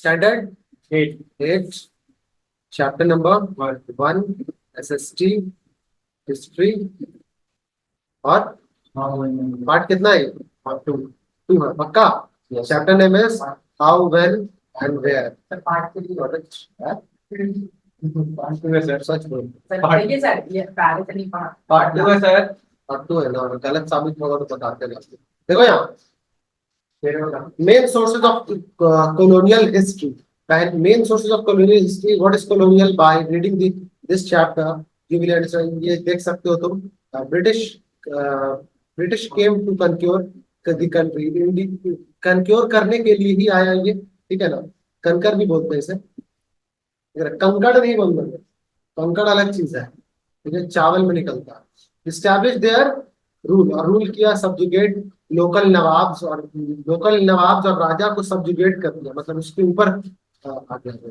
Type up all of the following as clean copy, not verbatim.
Standard 8, chapter number 1, SST history और part कितना है? पार्ट 2 है पक्का. Chapter name is how, when and where. Part के लिए सच बोल. पार्ट 2 है सर. पार्ट 2 है ना, गलत साबित होगा तो बताते हैं. देखो यहाँ main sources of colonial history. Main sources of colonial history. What is colonial? By reading this chapter you will understand. ये देख सकते हो तुम. British came to conquer the country. Conquer करने के लिए ही आया ये, ठीक है ना. कंकर भी बोलते हैं इसे, कंकड़ नहीं बोलते. कंकड़ अलग चीज है, ठीक है, चावल में निकलता है. Establish their रूल, और रूल किया, सब्जुगेट लोकल नवाब्स, और लोकल नवाब्स और राजा को सब्जुगेट कर दिया, मतलब उसके ऊपर आ गया.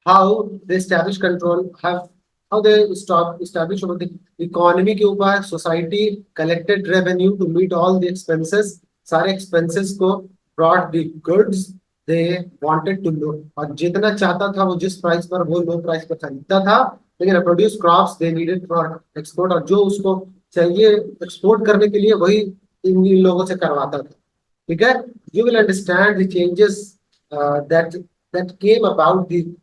How they establish control, how they establish over the economy के ऊपर, society collected revenue to meet all the expenses, सारे एक्सपेंसेस को, brought the goods they wanted to लो, और जितना चाहता था वो जिस प्राइस पर, वो लो प्राइस पर खरीदता था. लेकिन produce crops they needed for export, और जो उसको चाहिए एक्सपोर्ट करने के लिए वही इन लोगों से करवाता था, ठीक है. You will understand the changes that came about the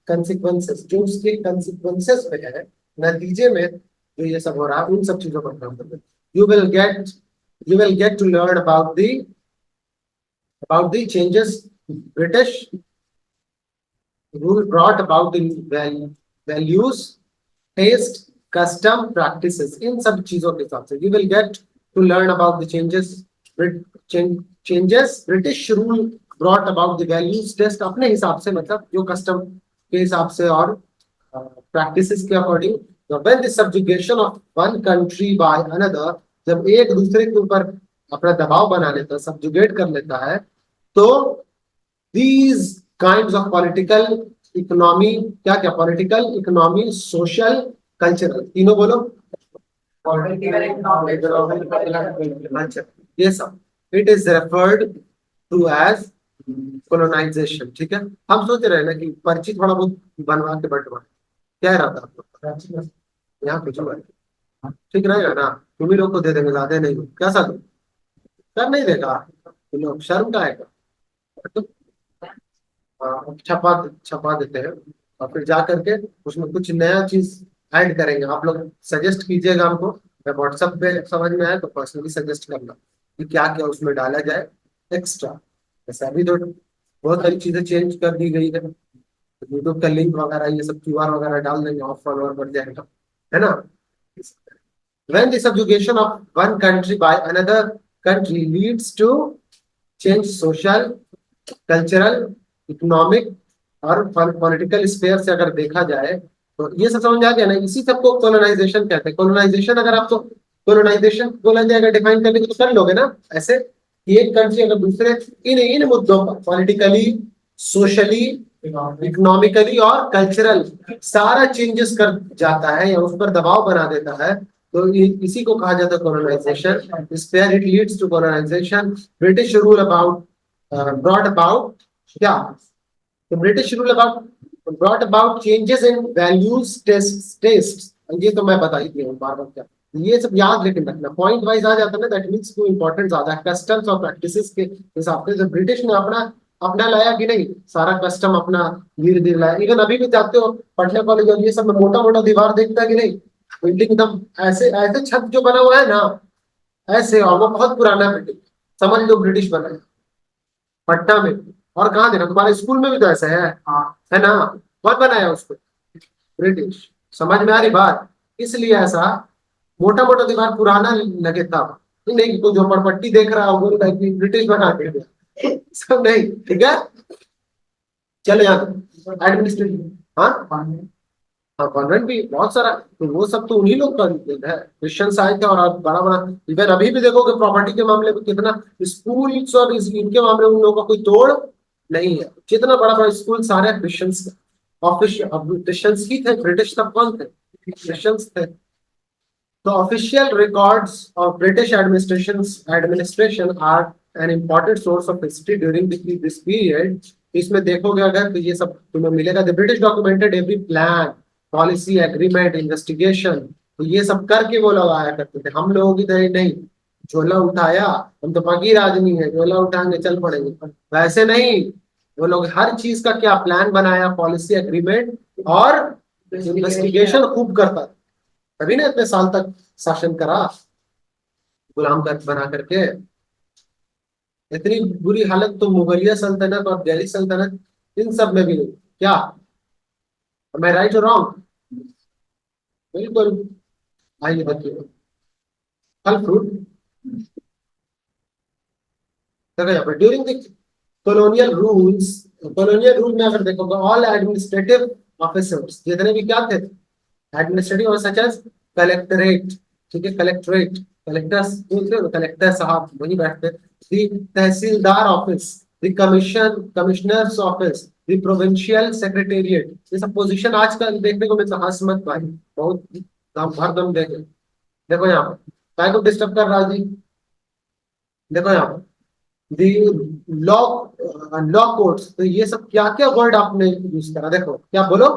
consequences, जो उसके कंसीक्वेंसेस पे है, नतीजे में जो ये सब हो रहा है, उन सब चीजों पर काम करते. You will get to learn about the changes British rule brought about in values, taste, custom, practices. इन सब चीजों के हिसाब से you will get to learn about the changes British rule brought about the values, taste अपने हिसाब से, मतलब जो कस्टम के हिसाब से और practices के according. when the subjugation of one country by another, जब एक दूसरे के ऊपर अपना दबाव बना लेता है, सब्जुगेट कर लेता है, तो these kinds of political economy, क्या political economy, social, cultural, तीनों बोलो. ये सब it is referred to as colonization, ठीक है. हम सोच रहे हैं ना कि पर्ची थोड़ा बहुत बनवा के बंटवा, क्या रहा था आपको यहाँ कुछ हुआ, ठीक रहेगा ना. तुम ही लोग को दे देंगे, ज्यादा नहीं. क्या सब कर नहीं देगा, तुम लोग शर्म का आएगा. छपा छपा देते हैं, और फिर जा करके उसमें कुछ नया चीज ऐड करेंगे. आप लोग सजेस्ट कीजिएगा हमको, मैं व्हाट्सएप पे समझ में आए तो पर्सनली सजेस्ट करना कि क्या क्या उसमें डाला जाए एक्स्ट्रा. जैसे अभी तो बहुत सारी चीजें चेंज कर दी गई है, यूट्यूब का लिंक वगैरह, ये सब QR वगैरह डाल देंगे, ऑफ फॉलोअर बढ़ जाएगा, है ना. When the subjugation of one country by another country leads to change social, cultural, economic और पॉलिटिकल स्फीयर से अगर देखा जाए तो ये सब समझ आ गया ना. इसी सबको कोलोनाइजेशन कहते हैं. कोलोनाइजेशन अगर आपको कोलोनाइजेशन बोला जाएगा डिफाइन करने को तो कर लोगे ना, ऐसे कि एक कंट्री अगर दूसरे इन मुद्दों पर पॉलिटिकली, सोशली, इकोनॉमिकली और कल्चरल सारा चेंजेस कर जाता है या उस पर दबाव बना देता है, तो इसी को कहा जाता है colonisation. Sphere it leads to colonisation. British rule about brought about, क्या तो British rule about brought about changes in values, tastes. ये तो मैं बता ही दिया बार बार. क्या ये सब याद लेकिन रखना, पॉइंट वाइज आ जाता है ना, दैट मींस को इंपॉर्टेंस ज्यादा है. कस्टम्स और प्रैक्टिसेस के हिसाब से जब ब्रिटिश ने अपना लाया कि नहीं, सारा कस्टम अपना धीरे धीरे लाया. इवन अभी भी जाते हो पढ़ने कॉलेज और ये सब में मोटा मोटा दीवार देखता है कि नहीं, बिल्डिंग एकदम ऐसे ऐसे छत जो बना हुआ है ना, ऐसे, और वो बहुत पुराना बिल्डिंग, समझ लो ब्रिटिश बनाया पटना में. और कहाँ देखा, तुम्हारे स्कूल में भी तो ऐसा है ना. कौन बनाया उसको? ब्रिटिश. समझ में आ रही बात. इसलिए ऐसा मोटा मोटा दीवार पुराना लगे तब, नहीं तो झोपड़पट्टी देख रहा हो ब्रिटिश बना के दिया, सब नहीं, ठीक है. चलो यहाँ एडमिनिस्ट्रेशन, हाँ कॉन्वेंट भी बहुत सारा, तो वो सब तो उन्हीं लोग का है. क्रिश्चियंस आए थे और बड़ा बड़ा, इवन अभी भी देखोगे प्रॉपर्टी के मामले में कितना स्कूल और इनके मामले में उन लोगों का कोई तोड़ नहीं है. जितना बड़ा बड़ा स्कूल सारे क्रिश्चियंस क्रिश्चियंस ही थे. ब्रिटिश तब कौन थे? क्रिश्चियंस थे. तो official records of British administration are an important source of history during this period. तो इसमें देखोगे अगर तो ये सब तुम्हें मिलेगा। The British documented every plan, policy, agreement, investigation, तो ये सब करके वो लोग आया करते थे। हम लोगों की तरह नहीं, झोला उठाया, हम तो फकीर आदमी है, झोला उठाएंगे चल पड़ेंगे, वैसे नहीं। वो लोग हर चीज का क्या प्लान बनाया, पॉलिसी, एग्रीमेंट और इन्वेस्टिगेशन खूब करता था। तभी ना इतने साल तक शासन करा गुलाम कर बना करके। इतनी बुरी हालत तो मुगलिया सल्तनत और दिल्ली सल्तनत इन सब में भी नहीं। क्या मैं राइट और रॉन्ग? बिल्कुल। आइए देखिए, फल फ्रूट। देखो यहाँ पर during the colonial rules, colonial rule में अगर देखोगे ऑल एडमिनिस्ट्रेटिव ऑफिसर्स जितने भी क्या थे, एडमिनिस्ट्रेटिव और सच एज कलेक्टरेट, ठीक है, कलेक्टरेट, कलेक्टर्स बोलते हो, कलेक्टर साहब वही बैठते, दी तहसीलदार ऑफिस, दी कमीशन कमिश्नर्स ऑफिस, दी प्रोविंशियल सेक्रेटेरिएट, ये सब पोजीशन आजकल देखने को मिलता है। हंस मत भाई, बहुत दम भर दम देखे। देखो यहाँ पर काय को डिस्टर्ब कर रहा है जी। देखो यहाँ पर दी लॉ, लॉ कोर्ट्स, तो ये सब क्या क्या वर्ड आपने यूज करा, देखो क्या बोलो।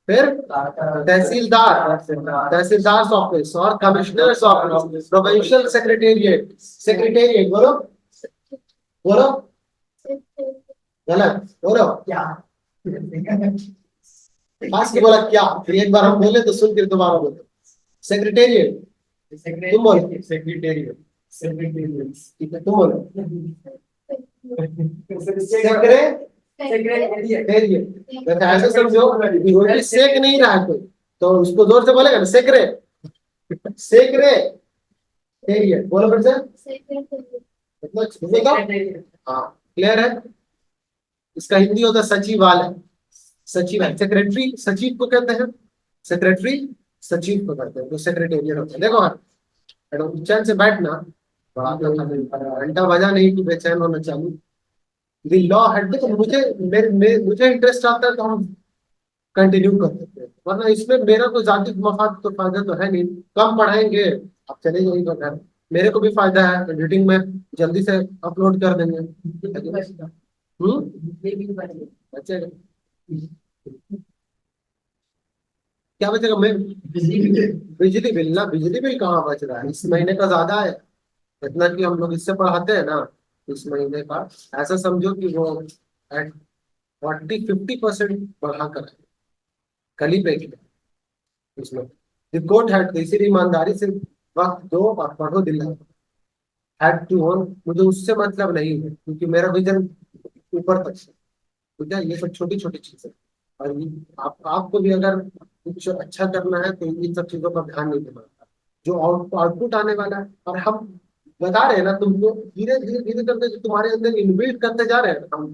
फिर तहसीलदार, तहसीलदार ऑफिस और commissioners office, provincial secretariat, secretariat बोलो, बोलो, गलत बोलो क्या, खास के बोला क्या, फिर एक बार हम बोले तो सुन के दोबारा बोलो। सेक्रेटेरिएट, तुम बोलो सेक्रेटेरिएट, सेक्रेटेरिएट, ठीक है तुम बोलो सेक्रेटेरिएट। ऐसे समझो कि रोटी सेक नहीं रहा है कोई, तो उसको जोर से बोलेगा ना सेक्रे, सेक्रे टेरिएट बोलो फिर से। इतना सुनेगा? हाँ क्लियर है। इसका हिंदी होता है सचिवालय, सचिवालय, सेक्रेटरी सचिव को कहते हैं, सेक्रेटरी सचिव को कहते हैं, तो सेक्रेटेरिएट होता है। देखो मैडम चैन से बैठना, बड़ा घंटा बजा नहीं कि बेचैन होना चालू। दी लॉ हेड, देखो मुझे इंटरेस्ट आता है तो हम कंटिन्यू कर सकते हैं, वरना इसमें मेरा कोई जाति मफाद तो फायदा तो है नहीं। कम पढ़ाएंगे, आप चले जाइएगा घर, मेरे को भी फायदा है, एडिटिंग में जल्दी से अपलोड कर देंगे। बचेगा क्या, बचेगा मैं बिजली बिल ना, बिजली बिल कहाँ बच रहा है, इस महीने का ज्यादा है, इतना कि हम लोग इससे पढ़ाते हैं ना, इस महीने का ऐसा समझो कि वो 40-50% बढ़ा कर है। कल ही पे किया उसमें। रिपोर्ट हैड तो इसीलिए ईमानदारी से वक्त दो और पढ़ो दिल्ली, हैड टू ऑन, मुझे उससे मतलब नहीं है क्योंकि मेरा विजन ऊपर तक है। ठीक है, ये सब छोटी छोटी चीजें, और आपको भी अगर कुछ अच्छा करना है तो इन सब चीजों पर ध्यान नहीं देना, जो आउटपुट आने वाला है। और हम बता रहे हैं ना तुमको, धीरे धीरे धीरे करके जो तुम्हारे अंदर इनबिल्ट करते जा रहे हैं ना हम,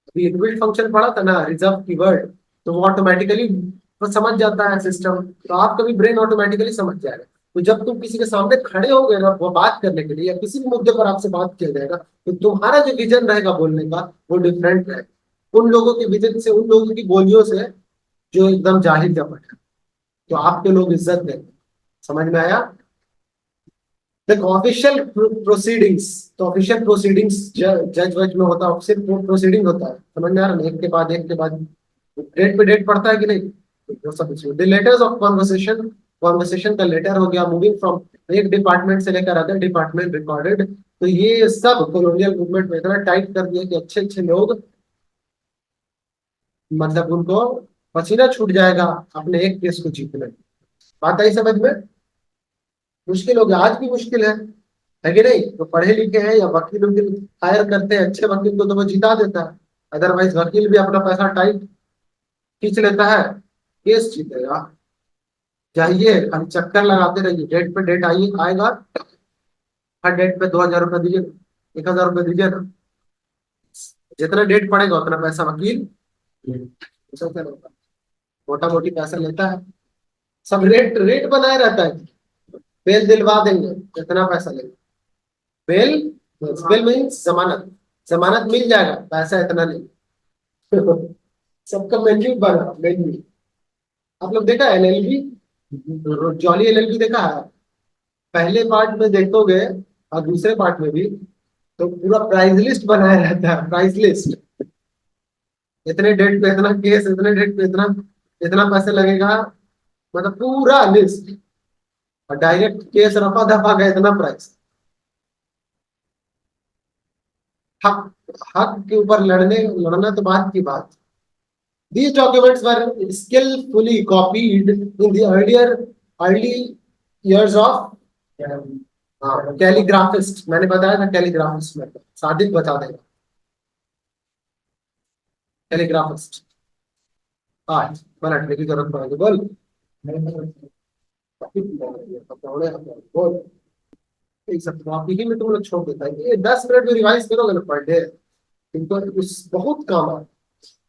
अभी इनबिल्ट फंक्शन पढ़ा था ना रिजर्व कीवर्ड, तो वो ऑटोमेटिकली समझ जाता है सिस्टम, तो आपका भी ब्रेन ऑटोमेटिकली समझ जाएगा। तो जब तुम किसी के सामने खड़े हो गए ना वो बात करने के लिए, या किसी भी मुद्दे पर आपसे बात किया जाएगा, तो तुम्हारा जो विजन रहेगा बोलने का वो डिफरेंट रहेगा उन लोगों के विजन से, उन लोगों की बोलियों से जो एकदम जाहिर जपट है, तो आपके लोग इज्जत देंगे। समझ में आया? देखो ऑफिशियल प्रोसीडिंग्स, तो ऑफिशियल प्रोसीडिंग्स जज वज में होता है, ऑफिशियल प्रोसीडिंग होता है, समझ में आ रहा है? एक के बाद एक के बाद डेट पे डेट पड़ता है कि नहीं, वो सब इसमें। The letters of conversation, conversation का लेटर हो गया, मूविंग फ्रॉम एक डिपार्टमेंट से लेकर अदर डिपार्टमेंट रिकॉर्डेड, तो ये सब कॉलोनियल मूवमेंट में इतना टाइट कर दिया कि अच्छे अच्छे लोग, मतलब उनको पसीना छूट जाएगा अपने एक केस को जीतने में। बात आई समझ में? मुश्किल हो गया, आज भी मुश्किल है कि नहीं? तो पढ़े लिखे हैं या वकील वकील हायर करते हैं अच्छे वकील को तो वो जिता देता है, अदरवाइज वकील भी अपना पैसा टाइट खींच लेता है, केस जीतेगा। चाहिए खाली चक्कर लगाते रहिए, डेट पे डेट आइए आएगा, हर डेट पे 2,000 रुपये दीजिए, 1,000 रुपये दीजिए ना, जितना डेट पड़ेगा उतना पैसा वकील मोटा मोटी पैसा लेता है। सब रेट रेट बनाए रहता है, बेल दिलवा देंगे इतना पैसा लेंगे, बेल, बेल मीन्स जमानत, जमानत मिल जाएगा पैसा इतना नहीं। सबका मेन्यू बना मेन्यू। आप लोग देखा है एलएलबी, जॉली एलएलबी देखा है? पहले पार्ट में देखोगे और दूसरे पार्ट में भी, तो पूरा प्राइस लिस्ट बनाया रहता है, प्राइस लिस्ट इतने डेट पे इतना केस, इतने डेट पे इतना, इतना पैसे लगेगा, मतलब पूरा लिस्ट। और डायरेक्ट केस रफा दफा का इतना प्राइस। हक, हक के ऊपर लड़ना तो बात की बात। These documents were skillfully copied in the early years of कैलीग्राफिस्ट। मैंने बताया था कैलीग्राफिस्ट में, सादिक बता देगा कैलीग्राफिस्ट। आज बना की जरूरत पड़ेगी, बोल बोल। एक सब कॉपी ही में तुम लोग छोड़ देता है, ये 10 मिनट में रिवाइज करोगे ना पर डे, तुमको उस बहुत काम है।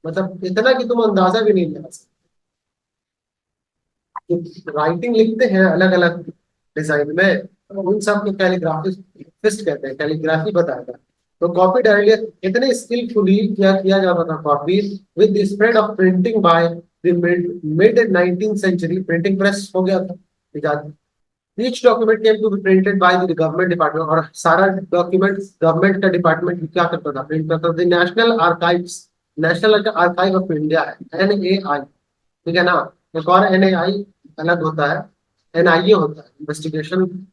मतलब इतना कि तुम अंदाजा भी नहीं लगा सकते। राइटिंग लिखते हैं अलग अलग डिजाइन में, तो उन सब को कैलीग्राफिस्ट कहते हैं, कैलीग्राफी बताता है। तो कॉपी डायरेक्ट इतने स्किलफुली किया जाता था copy. With the spread of printing by the mid 19th century, printing press हो गया था इजाद। Each document came to be printed by the government department, और सारा डॉक्यूमेंट गवर्नमेंट का डिपार्टमेंट क्या करता था, प्रिंट करता था। National archives, national archive of India है, NAI, ठीक है ना। एक और NAI अलग होता है, NIA होता है, investigation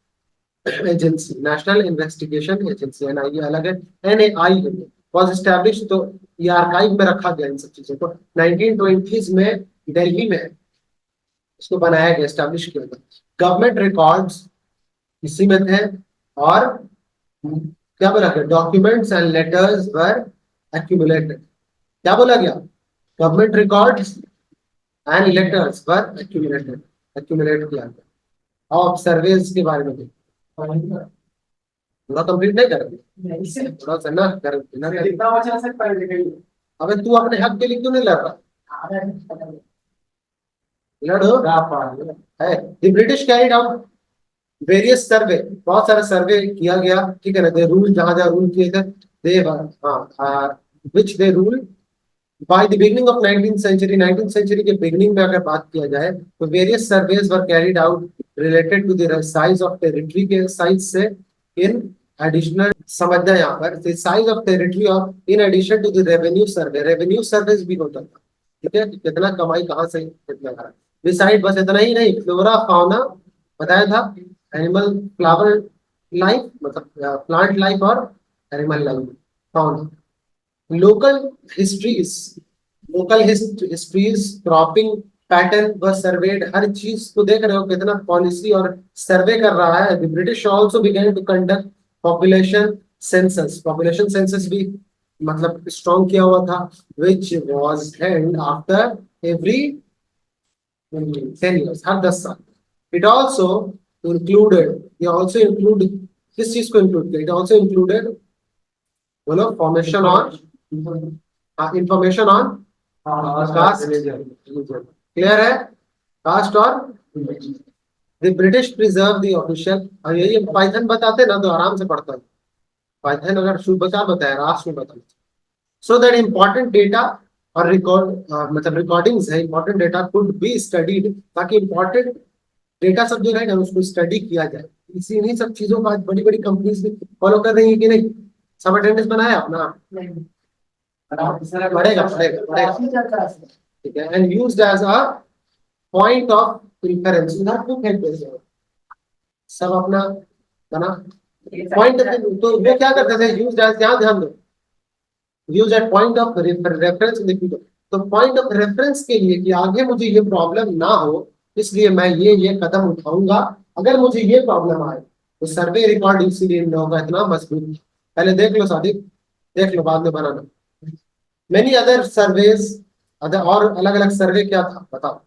agency, national investigation agency. NIA अलग है, NAI वॉज स्टैब्लिश। तो ये आर्काइव में रखा गया इन सब चीजों को। 1920s में दिल्ली में इसको बनाया गया, स्टैब्लिश किया गया। गवर्नमेंट रिकॉर्ड्स इसी में थे। और क्या बोला गया, documents and letters were accumulated. क्या बोला गया, government records and letters were accumulated, accumulate किया गया। और सर्वेज के बारे में भी पूरा कंप्लीट नहीं कर, थोड़ा सा ना कर ना कर। अबे तू अपने हक के लिए क्यों नहीं लड़ रहा, लड़ो है। The British carried out various survey, बहुत सारा सर्वे किया गया, ठीक है ना। दे रूल, जहां जहां रूल किए थे, दे हाँ which they rule by the beginning of 19th century. 19th century के बिगिनिंग में अगर बात किया जाए तो various surveys were carried out related to the size of territory के साइज से, इन एडिशनल समझना यहाँ पर, the size of territory of in addition to the revenue survey. Revenue surveys भी होता था, ठीक है, कितना कमाई कहाँ से कितना आ रहा है। बिसाइड बस इतना ही नहीं, फ्लोरा फाउना बताया था, एनिमल फ्लावर लाइफ, मतलब प्लांट लाइफ और animal life, fauna. Local histories, local histories, cropping pattern व सर्वेड, हर चीज को देख रहे हो कितना पॉलिसी और सर्वे कर रहा है। The British also began to conduct population census, population census भी मतलब स्ट्रॉन्ग किया हुआ था, which was held after every 10 years, हर 10 साल। इट ऑल्सो इंक्लूडेड, ये ऑल्सो इंक्लूड, किस चीज को इंक्लूड किया, इट ऑल्सो इंक्लूडेड, बोलो, formation on, information on caste, clear है, कास्ट और the British preserve the official. और ये पाइथन बताते ना तो आराम से पढ़ता है पाइथन, अगर शुभ बता बताया राष्ट्र में बता, सो दैट इंपॉर्टेंट डेटा और रिकॉर्ड मतलब रिकॉर्डिंग्स है, important data could be studied, ताकि इंपॉर्टेंट डेटा सब जो रहेगा उसको स्टडी किया जाए। इसी इन्हीं सब चीजों को आज बड़ी बड़ी कंपनीज भी फॉलो कर रही है कि नहीं। सब अटेंडेंस बनाया अपना, बढ़ेगा बढ़ेगा बढ़ेगा, ठीक है। And used as a point of reference, इधर क्यों फेंक देते हो सब अपना बना पॉइंट। तो वो क्या करते थे, यूज्ड एज, ध्यान ध्यान दो, use at point of reference in the future. तो पॉइंट ऑफ रेफरेंस के लिए कि आगे मुझे ये प्रॉब्लम ना हो, इसलिए मैं ये कदम उठाऊंगा अगर मुझे ये प्रॉब्लम आए। तो सर्वे रिकॉर्ड इसीलिए इन लोगों का इतना मजबूत। पहले देख लो सादिक, देख लो बाद में बनाना। मेनी अदर सर्वेज, अदर और अलग अलग सर्वे क्या था बताओ,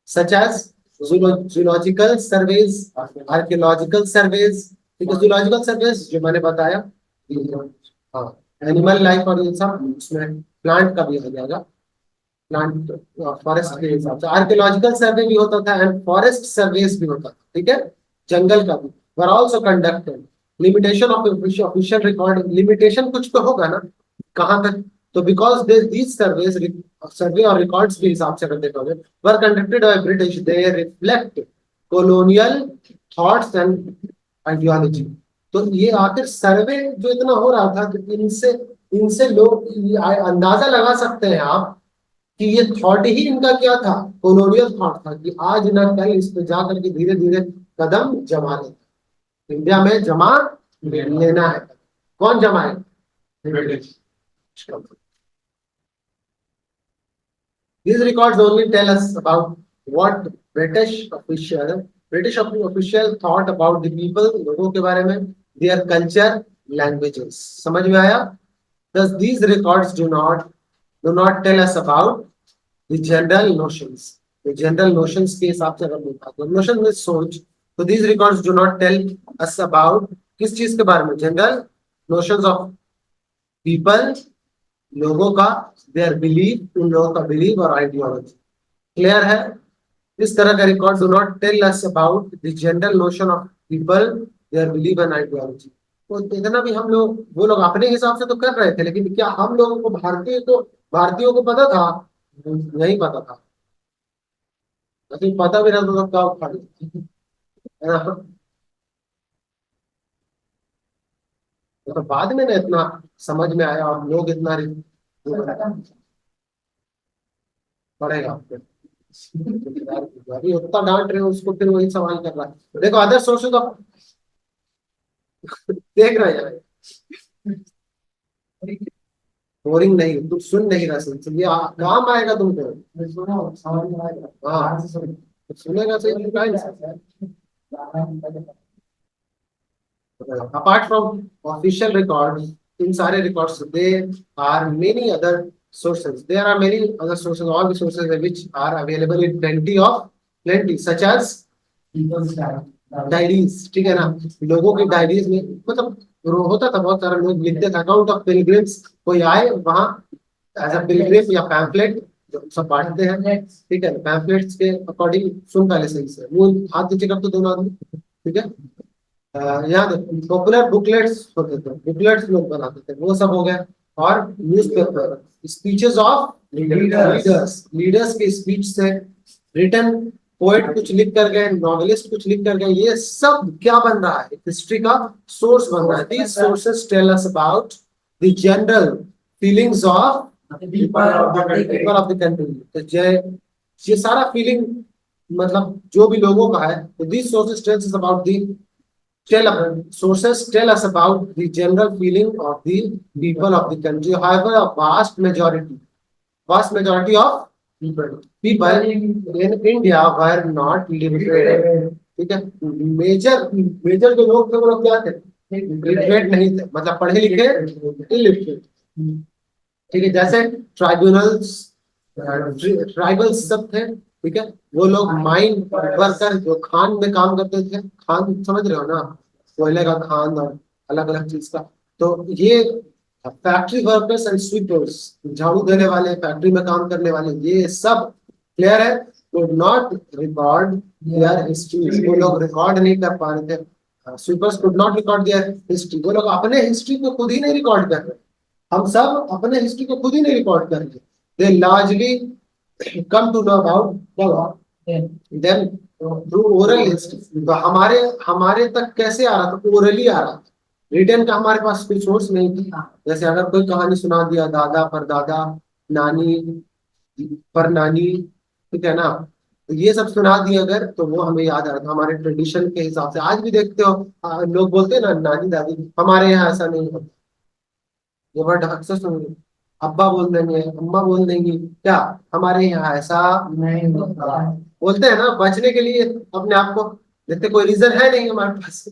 such as zoological surveys, archaeological surveys, ठीक है। जूलॉजिकल सर्वेज जो मैंने बताया, हाँ, एनिमल लाइफ और ये सब, उसमें प्लांट का भी आ जाएगा, प्लांट फॉरेस्ट के हिसाब से। आर्कियोलॉजिकल सर्वे भी होता था एंड फॉरेस्ट सर्वेस भी होता था, ठीक है, जंगल का भी were also conducted. Limitation of official record, limitation कुछ तो होगा ना, कहाँ तक। तो बिकॉज दीज सर्वेस, सर्वे और रिकॉर्ड्स के हिसाब से अगर देखोगे, were conducted by British, they reflect colonial thoughts and ideology. तो ये आखिर सर्वे जो इतना हो रहा था, तो इनसे इनसे लोग अंदाजा लगा सकते हैं आप कि ये थॉट ही इनका क्या था, कॉलोनियल थॉट था कि आज ना कल इस पे जाकर के धीरे धीरे कदम जमा लेते, इंडिया में जमा लेना है। कौन जमाए? British. These records only tell us about what British official thought about the people, लोगों के बारे में, their culture, languages. समझ में आया? Thus these records do not tell us about the general notions. The general notions के हिसाब से अगर मैं बात करूं, notion में सोच, तो these records do not tell us about किस चीज के बारे में? General notions of people, लोगों का, देयर बिलीफ, उन लोगों का बिलीफ और आइडियोलॉजी। क्लियर है? इस तरह का record do not tell us about the general notion of people, their belief and ideology. तो इतना भी हम लोग, वो लोग अपने हिसाब से तो कर रहे थे, लेकिन क्या हम लोगों को, भारतीयों को पता था? नहीं पता था। लेकिन पता भी रहता तो क्या उखाड़ लेते, है ना? तो बाद में ना इतना समझ में आया और लोग इतना पढ़ेगा आपको। अभी उतना डांट रहे हो उसको, फिर वही सवाल कर रहा है। देखो अदर सोर्सेज ऑफ, देख रहे हैं, बोरिंग नहीं, तुम सुन नहीं रहा, सुन ये काम आएगा तुमको। हाँ, सुनेगा सही अपार्ट फ्रॉम ऑफिशियल रिकॉर्ड, इन सारे records, they are many other sources, there are many other sources, all the sources which are available in plenty such as diaries, ठीक है ना? लोगों की डायरीज में, मतलब होता था, बहुत सारे लोग लिखते थे अकाउंट ऑफ पिलग्रिम्स, कोई आए वहां एज अ पिलग्रिम या पैम्फलेट जो सब बांटते हैं, ठीक है? पैम्फलेट्स के अकॉर्डिंग, सुन पहले सही से, मुंह हाथ नीचे कर दो दोनों आदमी, ठीक है? यहाँ पॉपुलर बुकलेट्स होते थे, बुकलेट्स लोग बनाते थे, वो सब हो गया। और न्यूज़पेपर, स्पीचेस ऑफ लीडर्स के स्पीच से, रिटन पोएट कुछ लिख कर गए, नॉवेलिस्ट कुछ लिख कर गए, ये सब क्या बन रहा है? हिस्ट्री का सोर्स बन रहा है। These sources tell us about the general feelings of people of the country. तो ये सारा फीलिंग, मतलब जो भी लोगों का है, तो these sources tells us about the sources tell us about the general feeling of the people of the country. However, a vast majority of people in India were not literate. ठीक है? Major जो लोग थे वो लोग क्या थे? Literate नहीं थे, मतलब पढ़े लिखे इलिटरेट। ठीक है? जैसे ट्राइबल्स सब थे, ठीक है? वो लोग माइन वर्कर, जो खान में काम करते थे, खान समझ रहे हो ना, कोयले का खान और अलग अलग चीज का। तो ये फैक्ट्री वर्कर्स एंड स्वीपर्स, झाड़ू देने वाले, फैक्ट्री में काम करने वाले, ये सब, क्लियर है, could not record there history. वो लोग रिकॉर्ड नहीं कर पा रहे थे। Sweepers could not record there history. वो लोग अपने हिस्ट्री को खुद ही नहीं रिकॉर्ड कर रहे। हम सब अपने हिस्ट्री को खुद ही नहीं रिकॉर्ड कर रहे। दे largely come to know about them through oral history। तो हमारे हमारे तक कैसे आ रहा था? ओरली आ रहा था, रिटर्न का हमारे पास कोई सोर्स नहीं था। जैसे अगर कोई कहानी सुना दिया, दादा पर दादा, नानी पर नानी, ठीक है ना, तो ये सब सुना दिया अगर, तो वो हमें याद आ रहा था हमारे ट्रेडिशन के हिसाब से। आज भी देखते हो, लोग बोलते हैं ना नानी दादी, हमारे यहाँ ऐसा नहीं होता। ये वर्ड अक्सर सुन, अब्बा बोल देंगे, अम्मा बोल देंगी, क्या हमारे यहाँ ऐसा नहीं होता, बोलते हैं ना, बचने के लिए अपने आप को। देखते कोई रीजन है नहीं हमारे पास,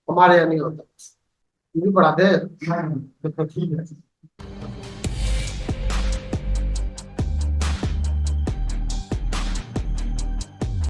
हमारे यहाँ नहीं होता। ये भी पढ़ाते हैं।